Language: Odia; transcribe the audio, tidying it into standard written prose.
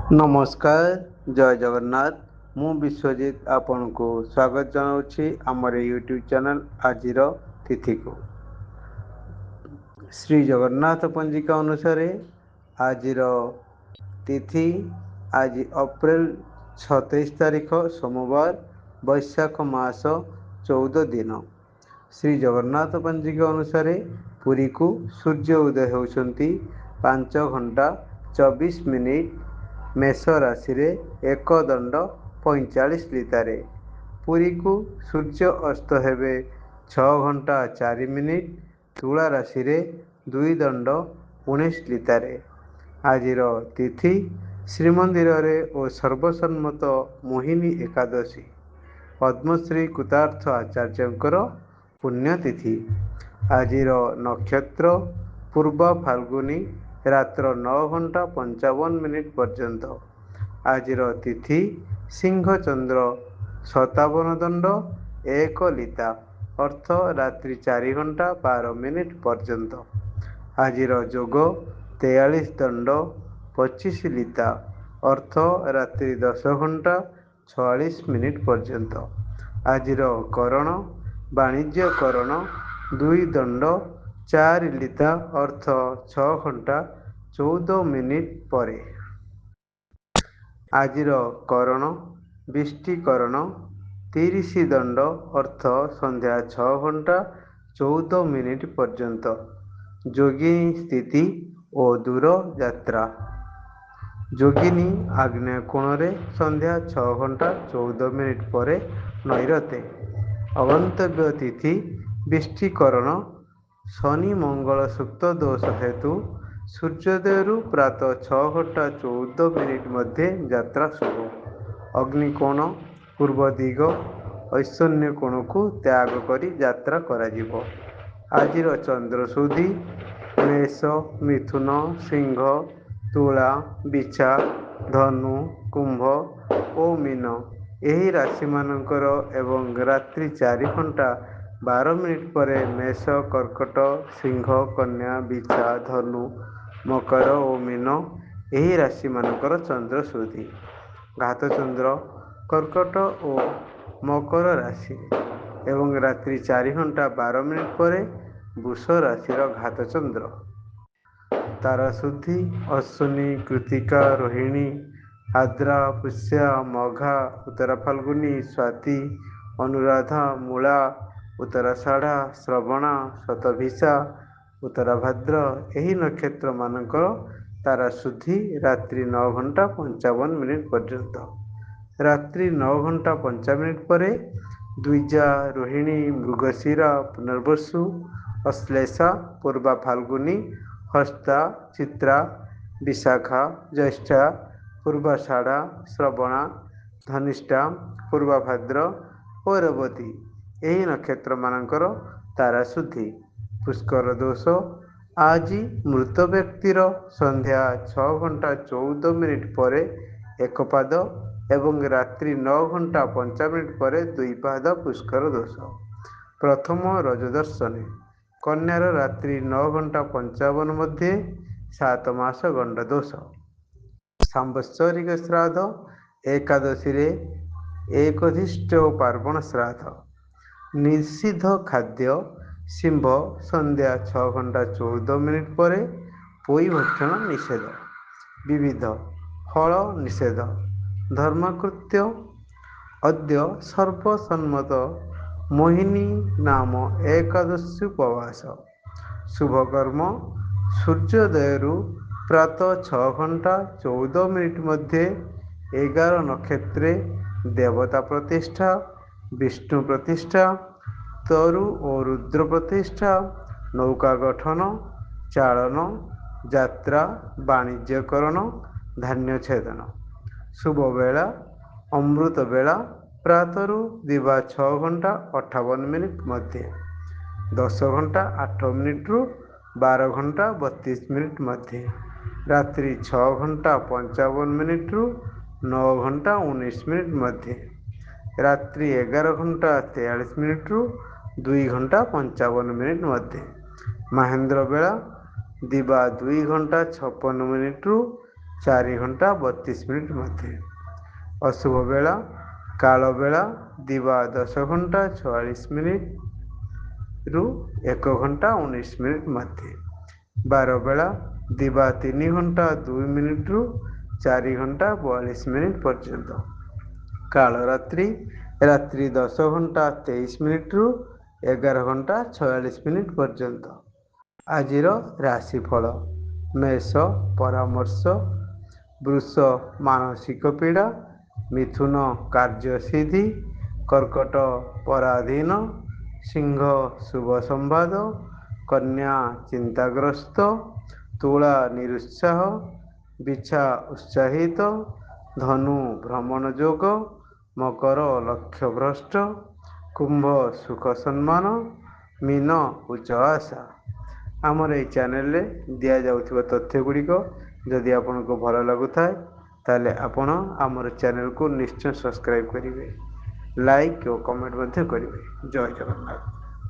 ନମସ୍କାର, ଜୟ ଜଗନ୍ନାଥ। ମୁଁ ବିଶ୍ୱଜିତ ଆପଣଙ୍କୁ ସ୍ୱାଗତ ଜଣାଉଛି ଆମର ୟୁଟ୍ୟୁବ୍ ଚ୍ୟାନେଲ୍ ଆଜିର ତିଥିକୁ। ଶ୍ରୀ ଜଗନ୍ନାଥ ପଞ୍ଜିକା ଅନୁସାରେ ଆଜିର ତିଥି ଆଜି ଅପ୍ରେଲ 26 ତାରିଖ ସୋମବାର, ବୈଶାଖ ମାସ 14 ଦିନ। ଶ୍ରୀ ଜଗନ୍ନାଥ ପଞ୍ଜିକା ଅନୁସାରେ ପୁରୀକୁ ସୂର୍ଯ୍ୟ ଉଦୟ ହେଉଛନ୍ତି 5 ଘଣ୍ଟା 24 ମିନିଟ୍ ମେଷ ରାଶିରେ 1 ଦଣ୍ଡ 45 ଲିତାରେ। ପୁରୀକୁ ସୂର୍ଯ୍ୟ ଅସ୍ତ ହେବେ 6 ଘଣ୍ଟା 4 ମିନିଟ୍ ତୁଳା ରାଶିରେ 2 ଦଣ୍ଡ 19 ଲିତାରେ। ଆଜିର ତିଥି ଶ୍ରୀମନ୍ଦିରରେ ଓ ସର୍ବସମ୍ମତ ମୋହିନୀ ଏକାଦଶୀ ପଦ୍ମଶ୍ରୀ କୃତାର୍ଥ ଆଚାର୍ଯ୍ୟଙ୍କର ପୁଣ୍ୟତିଥି। ଆଜିର ନକ୍ଷତ୍ର ପୂର୍ବ ଫାଲ୍ଗୁନୀ ରାତ୍ର 9 ଘଣ୍ଟା 55 ମିନିଟ୍ ପର୍ଯ୍ୟନ୍ତ। ଆଜିର ତିଥି ସିଂହ ଚନ୍ଦ୍ର 57 ଦଣ୍ଡ 1 ଲିତା ଅର୍ଥ ରାତ୍ରି 4 ଘଣ୍ଟା 12 ମିନିଟ୍ ପର୍ଯ୍ୟନ୍ତ। ଆଜିର ଯୋଗ 43 ଦଣ୍ଡ 25 ଲିତା ଅର୍ଥ ରାତ୍ରି 10 ଘଣ୍ଟା 46 ମିନିଟ୍ ପର୍ଯ୍ୟନ୍ତ। ଆଜିର କରଣ ବାଣିଜ୍ୟକରଣ 2 ଦଣ୍ଡ 4 ଲିତା ଅର୍ଥ 6 ଘଣ୍ଟା 14 ମିନିଟ୍ ପରେ। ଆଜିର କରଣ ବିଷ୍ଟିକରଣ 30 ଦଣ୍ଡ ଅର୍ଥ ସନ୍ଧ୍ୟା 6 ଘଣ୍ଟା 14 ମିନିଟ୍ ପର୍ଯ୍ୟନ୍ତ। ଯୋଗିନୀ ସ୍ଥିତି ଓ ଦୂର ଯାତ୍ରା। ଯୋଗିନୀ ଆଗ୍ନେୟ କୋଣରେ ସନ୍ଧ୍ୟା 6 ଘଣ୍ଟା 14 ମିନିଟ୍ ପରେ ନୈରତେ। ଅଗନ୍ତବ୍ୟ ତିଥି ବିଷ୍ଟିକରଣ ଶନି ମଙ୍ଗଳ ସୁକ୍ତ ଦୋଷ ହେତୁ ସୂର୍ଯ୍ୟୋଦୟରୁ ପ୍ରାତଃ 6 ଘଣ୍ଟା 14 ମିନିଟ୍ ମଧ୍ୟରେ ଯାତ୍ରା ଶୁଭ। ଅଗ୍ନିକୋଣ ପୂର୍ବ ଦିଗ ଐଶାନ୍ୟ କୋଣକୁ ତ୍ୟାଗ କରି ଯାତ୍ରା କରାଯିବ। ଆଜିର ଚନ୍ଦ୍ର ଶୁଦ୍ଧି ମେଷ ମିଥୁନ ସିଂହ ତୁଳା ବିଛା ଧନୁ କୁମ୍ଭ ଓ ମୀନ ଏହି ରାଶିମାନଙ୍କର ଏବଂ ରାତ୍ରି 4 ଘଣ୍ଟା 12 ମିନିଟ୍ ପରେ ମେଷ କର୍କଟ ସିଂହ କନ୍ୟା ବିଛା ଧନୁ ମକର ଓ ମୀନ ଏହି ରାଶିମାନଙ୍କର ଚନ୍ଦ୍ର ଶୁଦ୍ଧି। ଘାତଚନ୍ଦ୍ର କର୍କଟ ଓ ମକର ରାଶିରେ ଏବଂ ରାତ୍ରି 4 ଘଣ୍ଟା 12 ମିନିଟ୍ ପରେ ବୃଷ ରାଶିର ଘାତଚନ୍ଦ୍ର। ତାରା ଶୁଦ୍ଧି ଅଶ୍ୱିନୀ କୃତ୍ତିକା ରୋହିଣୀ ଆଦ୍ରା ପୁଷ୍ୟା ମଘା ଉତ୍ତରା ଫାଲ୍ଗୁନୀ ସ୍ୱାତି ଅନୁରାଧା ମୂଳା ଉତ୍ତରାଷାଢ଼ା ଶ୍ରବଣା ଶତଭିଷା ଉତ୍ତରାଭାଦ୍ର ଏହି ନକ୍ଷତ୍ରମାନଙ୍କର ତାରା ଶୁଦ୍ଧି ରାତ୍ରି 9 ଘଣ୍ଟା 55 ମିନିଟ୍ ପର୍ଯ୍ୟନ୍ତ। ରାତ୍ରି 9 ଘଣ୍ଟା 5 ମିନିଟ୍ ପରେ ଦ୍ୱିଜା ରୋହିଣୀ ମୃଗଶିରା ପୁନର୍ବସୁ ଅଶ୍ଳେଷା ପୂର୍ବା ଫାଲ୍ଗୁନୀ ହସ୍ତା ଚିତ୍ରା ବିଶାଖା ଜ୍ୟେଷ୍ଠା ପୂର୍ବାଷାଢ଼ା ଶ୍ରବଣା ଧନିଷ୍ଠା ପୂର୍ବାଭାଦ୍ର ଓ ରେବତୀ ଏହି ନକ୍ଷତ୍ରମାନଙ୍କର ତାରା ଶୁଦ୍ଧି। ପୁଷ୍କର ଦୋଷ ଆଜି ମୃତ ବ୍ୟକ୍ତିର ସନ୍ଧ୍ୟା 6 ଘଣ୍ଟା 14 ମିନିଟ୍ ପରେ ଏକ ପାଦ ଏବଂ ରାତ୍ରି 9 ଘଣ୍ଟା 5 ମିନିଟ୍ ପରେ 2 ପାଦ ପୁଷ୍କର ଦୋଷ। ପ୍ରଥମ ରଜ ଦର୍ଶନୀ କନ୍ୟାର ରାତ୍ରି 9 ଘଣ୍ଟା 55 ମଧ୍ୟରେ 7 ମାସ ଗଣ୍ଡ ଦୋଷ। ସାମ୍ବତ୍ସରିକ ଶ୍ରାଦ୍ଧ ଏକାଦଶୀରେ ଏକଧିଷ୍ଠ ଓ ପାର୍ବଣ ଶ୍ରାଦ୍ଧ। ନିଷିଦ୍ଧ ଖାଦ୍ୟ ସିଂହ ସନ୍ଧ୍ୟା 6 ଘଣ୍ଟା 14 ମିନିଟ୍ ପରେ ପୋଇ ଭକ୍ଷଣ ନିଷେଧ। ବିବିଧ ଫଳ ନିଷେଧ। ଧର୍ମକୃତ୍ୟ ଅଦ୍ୟ ସର୍ବସମ୍ମତ ମୋହିନୀ ନାମ ଏକାଦଶୀ ଉପବାସ। ଶୁଭକର୍ମ ସୂର୍ଯ୍ୟୋଦୟରୁ ପ୍ରାତଃ 6 ଘଣ୍ଟା 14 ମିନିଟ୍ ମଧ୍ୟରେ 11 ନକ୍ଷତ୍ରେ ଦେବତା ପ୍ରତିଷ୍ଠା ବିଷ୍ଣୁ ପ୍ରତିଷ୍ଠା ତରୁ ଓ ରୁଦ୍ର ପ୍ରତିଷ୍ଠା ନୌକା ଗଠନ ଚାଳନ ଯାତ୍ରା ବାଣିଜ୍ୟକରଣ ଧାନ୍ୟ ଛେଦନ। ଶୁଭ ବେଳା ଅମୃତ ବେଳା ପ୍ରାତଃରୁ ଦିବା 6 ଘଣ୍ଟା 58 ମିନିଟ୍ ମଧ୍ୟରେ 10 ଘଣ୍ଟା 8 ମିନିଟ୍ରୁ 12 ଘଣ୍ଟା 32 ମିନିଟ୍ ମଧ୍ୟରେ ରାତ୍ରି 6 ଘଣ୍ଟା 55 ମିନିଟ୍ରୁ 9 ଘଣ୍ଟା 19 ମିନିଟ୍ ମଧ୍ୟରେ ରାତ୍ରି 11 ଘଣ୍ଟା 43 ମିନିଟ୍ରୁ 2 ଘଣ୍ଟା 55 ମିନିଟ୍ ମଧ୍ୟରେ ମାହେନ୍ଦ୍ର ବେଳା ଦିବା 2 ଘଣ୍ଟା 56 ମିନିଟ୍ରୁ 4 ଘଣ୍ଟା 32 ମିନିଟ୍ ମଧ୍ୟରେ। ଅଶୁଭ ବେଳା କାଳ ବେଳା ଦିବା 10 ଘଣ୍ଟା 44 ମିନିଟ୍ରୁ 1 ଘଣ୍ଟା 19 ମିନିଟ୍ ମଧ୍ୟରେ। ବାର ବେଳା ଦିବା 3 ଘଣ୍ଟା 2 ମିନିଟ୍ରୁ 4 ଘଣ୍ଟା 42 ମିନିଟ୍ ପର୍ଯ୍ୟନ୍ତ। କାଳରାତ୍ରି ରାତ୍ରି 10 ଘଣ୍ଟା 23 ମିନିଟ୍ରୁ 11 ଘଣ୍ଟା 46 ମିନିଟ୍ ପର୍ଯ୍ୟନ୍ତ। ଆଜିର ରାଶିଫଳ। ମେଷ ପରାମର୍ଶ, ବୃଷ ମାନସିକ ପୀଡ଼ା, ମିଥୁନ କାର୍ଯ୍ୟସିଦ୍ଧି, କର୍କଟ ପରାଧୀନ, ସିଂହ ଶୁଭ ସମ୍ବାଦ, କନ୍ୟା ଚିନ୍ତାଗ୍ରସ୍ତ, ତୁଳା ନିରୁତ୍ସାହ, ବିଛା ଉତ୍ସାହିତ, ଧନୁ ଭ୍ରମଣ ଯୋଗ, ମକର ଲକ୍ଷ୍ୟଭ୍ରଷ୍ଟ, କୁମ୍ଭ ସୁଖ ସମ୍ମାନ, ମୀନ ଉଚ୍ଚ ଆଶା। ଆମର ଏହି ଚ୍ୟାନେଲରେ ଦିଆଯାଉଥିବା ତଥ୍ୟ ଗୁଡ଼ିକ ଯଦି ଆପଣଙ୍କୁ ଭଲ ଲାଗୁଥାଏ ତାହେଲେ ଆପଣ ଆମର ଚ୍ୟାନେଲକୁ ନିଶ୍ଚୟ ସବସ୍କ୍ରାଇବ୍ କରିବେ, ଲାଇକ୍ ଓ କମେଣ୍ଟ ମଧ୍ୟ କରିବେ। ଜୟ ଜଗନ୍ନାଥ।